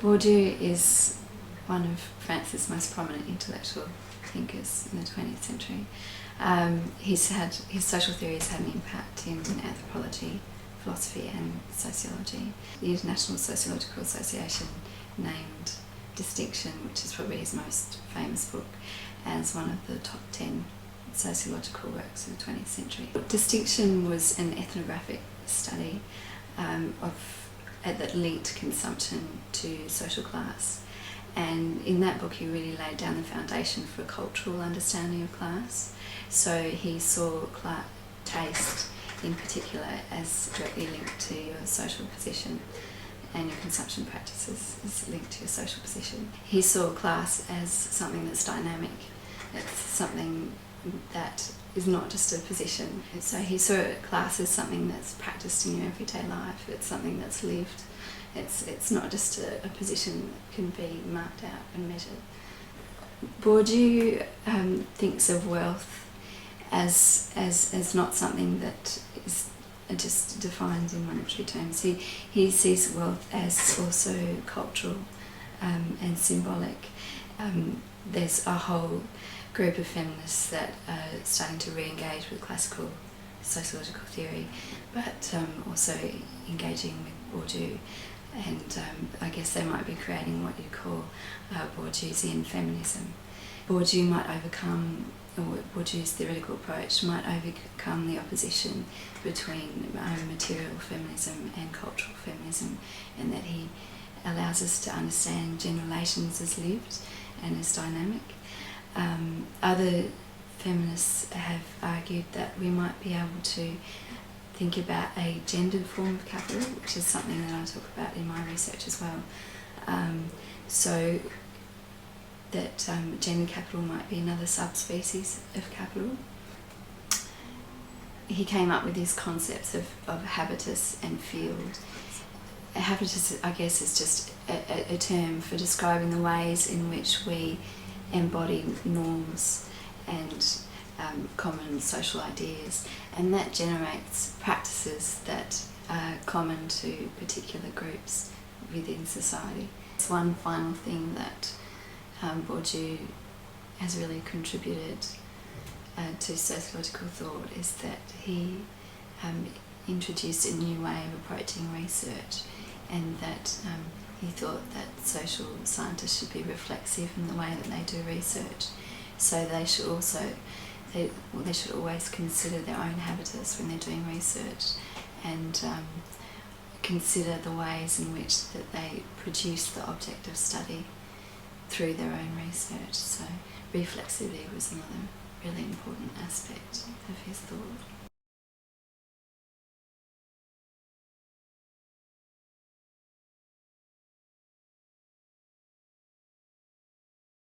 Bourdieu is one of France's most prominent intellectual thinkers in the 20th century. His social theory has had an impact in anthropology, philosophy and sociology. The International Sociological Association named Distinction, which is probably his most famous book, as one of the top 10 sociological works of the 20th century. Distinction was an ethnographic study that linked consumption to social class, and in that book he really laid down the foundation for a cultural understanding of class. So he saw taste in particular as directly linked to your social position, and your consumption practices is linked to your social position. He saw class as something that's dynamic. It's something that is not just a position. So he saw class as something that's practiced in your everyday life. It's something that's lived. It's not just a position that can be marked out and measured. Bourdieu thinks of wealth as not something that is just defined in monetary terms. He sees wealth as also cultural and symbolic. There's a whole group of feminists that are starting to re-engage with classical sociological theory, but also engaging with Bourdieu, and I guess they might be creating what you call Bourdieusian feminism. Bourdieu might overcome, or Bourdieu's theoretical approach might overcome the opposition between material feminism and cultural feminism, and that he allows us to understand generations as lived and as dynamic. Other feminists have argued that we might be able to think about a gendered form of capital, which is something that I talk about in my research as well. So that gendered capital might be another subspecies of capital. He came up with these concepts of habitus and field. Habitus, I guess, is just a term for describing the ways in which we embody norms and common social ideas, and that generates practices that are common to particular groups within society. It's one final thing that Bourdieu has really contributed to sociological thought is that he introduced a new way of approaching research, and that he thought that social scientists should be reflexive in the way that they do research. So they should also, they should always consider their own habitus when they're doing research, and consider the ways in which that they produce the object of study through their own research. So reflexivity was another really important aspect of his thought.